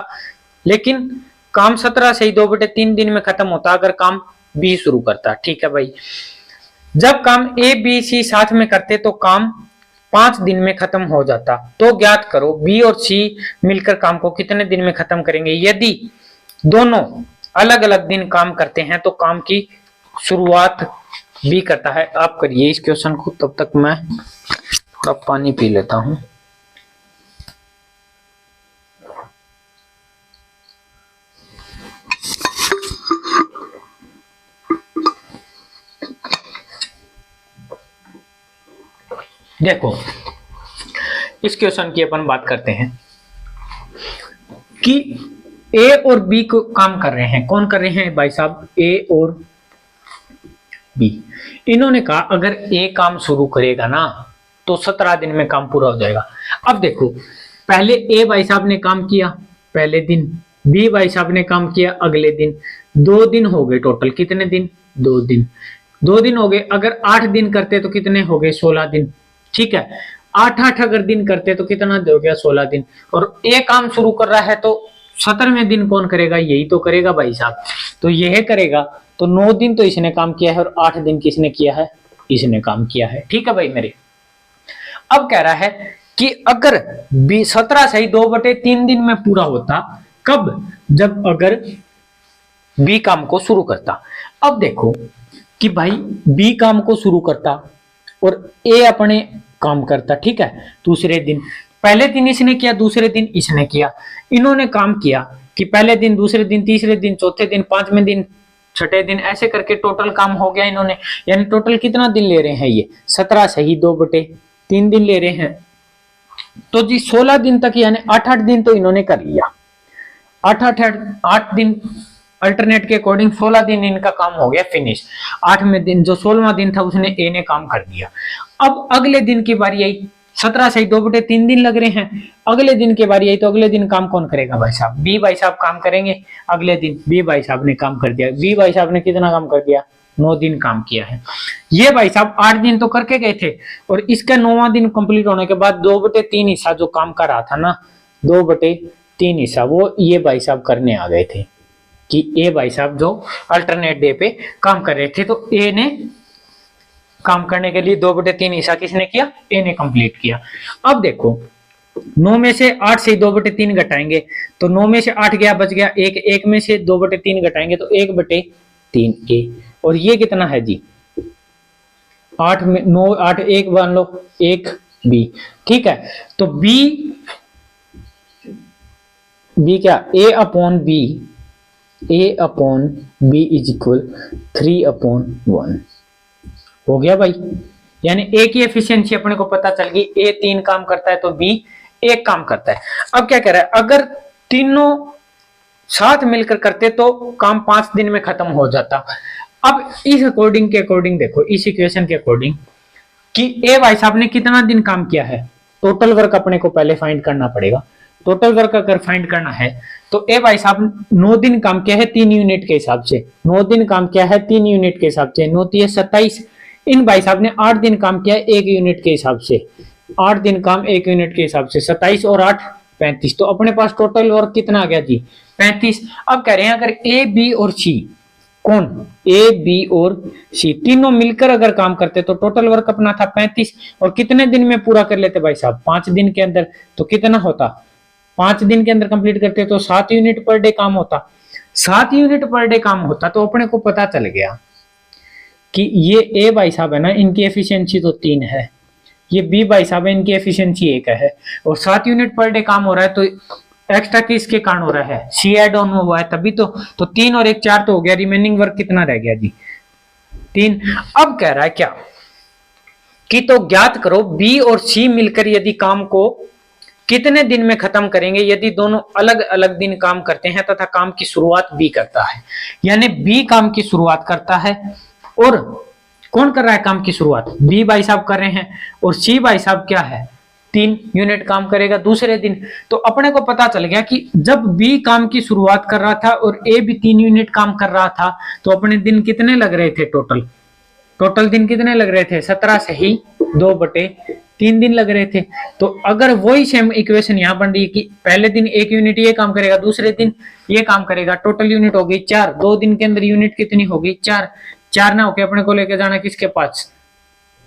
लेकिन काम 17 से ही 2/3 दिन में खत्म होता अगर काम बी शुरू करता। ठीक है भाई, जब काम ए बी सी साथ में करते तो काम 5 दिन में खत्म हो जाता। तो ज्ञात करो बी और सी मिलकर काम को कितने दिन में खत्म करेंगे। यदि दोनों अलग अलग दिन काम करते हैं तो काम की शुरुआत बी करता है। आप करिए इस क्वेश्चन को, तब तक मैं थोड़ा पानी पी लेता हूं। देखो इस क्वेश्चन की अपन बात करते हैं कि ए और बी को काम कर रहे हैं। कौन कर रहे हैं भाई साहब? ए और बी। इन्होंने कहा अगर ए काम शुरू करेगा ना तो 17 दिन में काम पूरा हो जाएगा। अब देखो पहले ए भाई साहब ने काम किया पहले दिन, बी भाई साहब ने काम किया अगले दिन, 2 दिन हो गए टोटल। कितने दिन? 2 दिन। 2 दिन हो गए। अगर 8 दिन करते तो कितने हो गए? 16 दिन। ठीक है, 8 अगर दिन करते तो कितना हो गया? 16 दिन। और ए काम शुरू कर रहा है तो 17वें दिन कौन करेगा? यही तो करेगा भाई साहब। तो यह करेगा। तो 9 दिन तो इसने काम किया है और 8 दिन किसने किया है? इसने काम किया है। ठीक है भाई मेरे। अब कह रहा है कि अगर 17 से ही 2/3 दिन में पूरा होता, कब? जब अगर बी काम को शुरू करता। अब देखो कि भाई बी काम को शुरू करता और ए अपने काम करता। ठीक है, दूसरे दिन, पहले दिन इसने किया, दूसरे दिन इसने किया। इन्होंने काम किया कि पहले दिन, दूसरे दिन, तीसरे दिन, चौथे दिन, 5वें दिन, 6ठे दिन, ऐसे करके टोटल काम हो गया इन्होंने। यानी टोटल कितना दिन ले रहे हैं ये? 17 से ही 2/3 दिन ले रहे हैं। तो जी 16 दिन तक, यानी 8 दिन तो इन्होंने कर लिया। 8 दिन अल्टरनेट के अकॉर्डिंग 16 दिन इनका काम हो गया फिनिश। 8वें दिन जो 16वां दिन था उसने ए ने काम कर दिया। अब अगले दिन की बारी आई। 17 से 2/3 दिन लग रहे हैं। अगले दिन की बारी आई तो अगले दिन काम कौन करेगा भाई साहब? बी भाई साहब काम करेंगे अगले दिन। बी भाई साहब ने काम कर दिया। बी भाई साहब ने कितना काम कर दिया? 9 दिन काम किया है। ये भाई साहब 8 दिन तो करके गए थे और इसका 9वां दिन कंप्लीट होने के बाद 2/3 हिस्सा जो काम कर रहा था ना, 2/3 हिस्सा वो ये भाई साहब करने आ गए थे कि ए भाई साहब जो अल्टरनेट डे पे काम कर रहे थे, तो ए ने काम करने के लिए 2/3 हिस्सा किसने किया? ए ने कंप्लीट किया। अब देखो 9 में से 8 से 2/3 घटाएंगे तो 9 में से 8 गया, बच गया एक, एक में से 2/3 घटाएंगे तो 1/3 ए। और ये कितना है जी 8 में 9 8 1 मान लो 1 बी। ठीक है, तो बी क्या a upon B is equal 3/1 हो गया भाई। यानी ए की एफिशिएंसी अपने को पता चल गई, ए 3 काम करता है तो बी 1 काम करता है। अब क्या कह रहा है, अगर तीनों साथ मिलकर करते तो काम 5 दिन में खत्म हो जाता। अब इस अकॉर्डिंग देखो, इस इक्वेशन के अकॉर्डिंग कि ए भाई साहब ने कितना दिन काम किया है, टोटल वर्क अपने को पहले फाइंड करना पड़ेगा। टोटल वर्क अगर फाइंड करना है तो ए भाई साहब 9 दिन काम किया है 3 यूनिट के हिसाब से, 9 दिन काम किया है 3 यूनिट के हिसाब से, 9 3 27। इन भाई साहब ने 8 दिन काम किया है 1 यूनिट के हिसाब से, 8 दिन काम 1 यूनिट के हिसाब से, 27 और 8 35। तो अपने पास टोटल वर्क कितना आ गया जी 35। अब कह रहे हैं अगर ए बी और सी, कौन ए बी और सी तीनों मिलकर अगर काम करते तो टोटल वर्क अपना था 35 और कितने दिन में पूरा कर लेते भाई साहब 5 दिन के अंदर। तो कितना होता 5 दिन के अंदर कंप्लीट करते तो 7 यूनिट पर डे काम होता, 7 यूनिट पर डे काम होता। तो अपने को पता चल गया कि ये ए भाई साहब है ना, इनकी एफिशिएंसी तो 3 है, ये बी भाई साहब है, इनकी एफिशिएंसी 1 है और 7 यूनिट पर डे काम हो रहा है। तो एक्स्ट्रा किसके कारण हो रहा है, सी एड ऑन हुआ है तभी तो 3 और 1 4 तो हो गया, रिमेनिंग वर्क कितना रह गया जी 3। अब कह रहा है क्या कि तो ज्ञात करो बी और सी मिलकर यदि काम को कितने दिन में खत्म करेंगे यदि दोनों अलग अलग दिन काम करते हैं तथा काम की शुरुआत बी करता है। यानी बी काम की शुरुआत करता है और कौन कर रहा है काम की शुरुआत, बी भाई साहब कर रहे हैं और सी भाई साहब क्या है 3 यूनिट काम करेगा दूसरे दिन। तो अपने को पता चल गया कि जब बी काम की शुरुआत कर रहा था और ए भी 3 यूनिट काम कर रहा था तो अपने दिन कितने लग रहे थे, टोटल दिन कितने लग रहे थे 17 से ही 2/3 दिन लग रहे थे। तो अगर वही सेम इक्वेशन यहाँ बन रही है कि पहले दिन 1 यूनिट ये काम करेगा दूसरे दिन ये काम करेगा, टोटल यूनिट हो गई 4, 2 दिन के अंदर यूनिट कितनी होगी 4 ना होके अपने को लेके जाना किसके पास,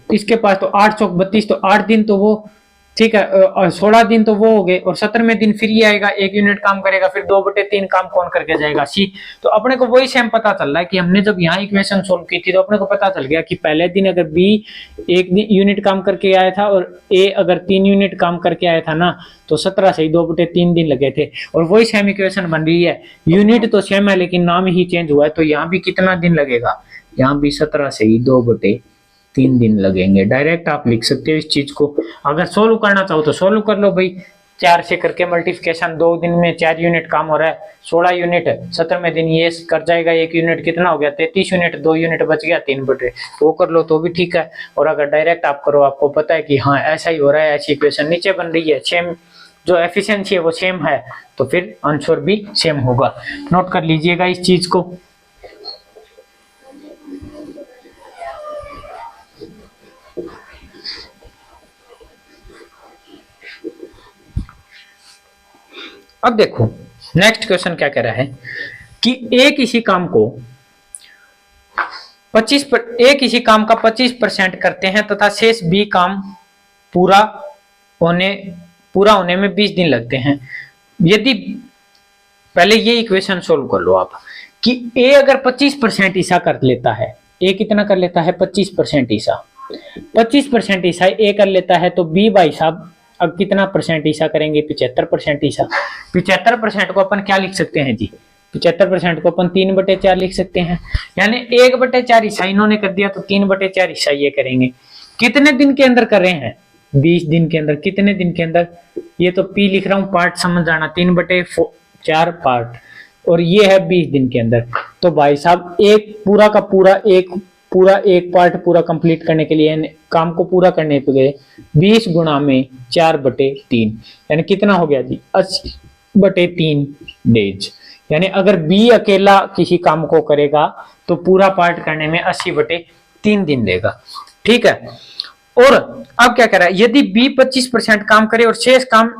इसके पास। तो 8 चौक 32, तो 8 दिन तो वो ठीक है, 16 दिन तो वो हो गए और 17वें दिन फिर ये आएगा 1 यूनिट काम करेगा, फिर 2/3 काम कौन करके जाएगा सी। तो अपने को वही सेम पता चल रहा है कि हमने जब यहाँ इक्वेशन सोल्व की थी तो अपने को पता चल गया कि पहले दिन अगर बी 1 यूनिट काम करके आया था और ए अगर 3 यूनिट काम करके आया था ना तो 17 से ही 2/3 दिन लगे थे और वही सेम इक्वेशन बन रही है। यूनिट तो सेम है लेकिन नाम ही चेंज हुआ है। तो यहाँ भी कितना दिन लगेगा, यहाँ भी 17 से ही 2/3 दिन लगेंगे। डायरेक्ट आप लिख सकते हो इस चीज को, अगर सोल्व करना चाहो तो सोल्व कर लो भाई, 4 से करके मल्टीप्लिकेशन, 2 दिन में 4 यूनिट काम हो रहा है, 16 यूनिट 17वें दिन ये कर जाएगा 1 यूनिट, कितना हो गया 33 यूनिट, 2 यूनिट बच गया 3/3, वो कर लो तो भी ठीक है। और अगर डायरेक्ट आप करो आपको पता है कि हाँ ऐसा ही हो रहा है, ऐसी इक्वेशन नीचे बन रही है, सेम जो एफिशिएंसी है वो सेम है तो फिर आंसर भी सेम होगा। नोट कर लीजिएगा इस चीज को। अब देखो नेक्स्ट क्वेश्चन क्या कह रहा है कि ए किसी काम का 25% करते हैं तथा शेष बी काम पूरा होने में 20 दिन लगते हैं। यदि पहले ये इक्वेशन सोल्व कर लो आप कि ए अगर 25% हिस्सा कर लेता है, ए कितना कर लेता है 25% हिस्सा, 25% हिस्सा ए कर लेता है तो बी भाई साहब अब कितना परसेंट हिस्सा करेंगे 75% हिस्सा। 75% को अपन क्या लिख सकते हैं जी, 75% को अपन 3/4 लिख सकते हैं। यानी 1/4 हिस्सा इन्होंने कर दिया तो 3/4 हिस्सा ये करेंगे। कितने दिन के अंदर कर रहे हैं 20 दिन के अंदर। कितने दिन के अंदर, ये तो पी लिख रहा हूं पार्ट समझ जाना, 3/4 पार्ट और ये है 20 दिन के अंदर। तो भाई साहब एक पूरा का पूरा एक पार्ट पूरा कंप्लीट करने के लिए काम को पूरा करने के लिए 20 गुणा में 4/3 यानी कितना हो गया जी 80/3 डेज। यानी अगर बी अकेला किसी काम को करेगा तो पूरा पार्ट करने में 80/3 दिन लेगा। ठीक है, और अब क्या कर रहा है, यदि बी 25% काम करे और शेष काम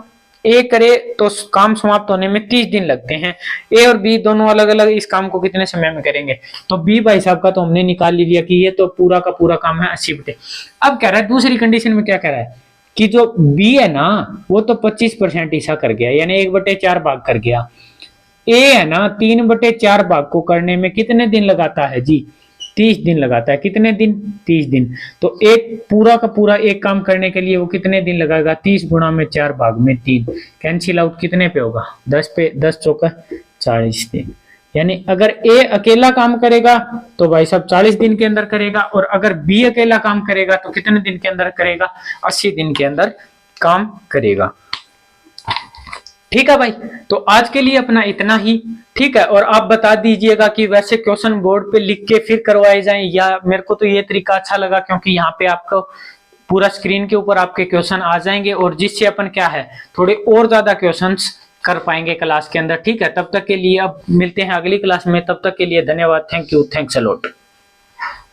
ए करे तो काम समाप्त होने में 30 दिन लगते हैं। ए और बी दोनों अलग अलग इस काम को कितने समय में करेंगे, तो बी भाई साहब का तो हमने निकाल लिया कि ये तो पूरा का पूरा काम है 80/3। अब कह रहा है दूसरी कंडीशन में क्या कह रहा है कि जो बी है ना वो तो 25% हिस्सा कर गया, यानी 1/4 भाग कर गया। ए है ना 3/4 भाग को करने में कितने दिन लगाता है जी? 30 दिन लगाता है। कितने दिन? 30 दिन। तो एक पूरा का पूरा एक काम करने के लिए वो कितने दिन लगाएगा? 30 गुणा में 4 भाग में 3, कैंसिल आउट कितने पे होगा? 10 पे। 10 चौका 40 दिन। यानी अगर ए अकेला काम करेगा तो भाई साहब 40 दिन के अंदर करेगा, और अगर बी अकेला काम करेगा तो कितने दिन के अंदर करेगा? 80 दिन के अंदर काम करेगा। ठीक है भाई, तो आज के लिए अपना इतना ही। ठीक है, और आप बता दीजिएगा कि वैसे क्वेश्चन बोर्ड पे लिख के फिर करवाए जाएं, या मेरे को तो ये तरीका अच्छा लगा क्योंकि यहाँ पे आपको पूरा स्क्रीन के ऊपर आपके क्वेश्चन आ जाएंगे, और जिससे अपन क्या है थोड़े और ज्यादा क्वेश्चंस कर पाएंगे क्लास के अंदर। ठीक है, तब तक के लिए अब मिलते हैं अगली क्लास में। तब तक के लिए धन्यवाद। Thank you, thanks a lot.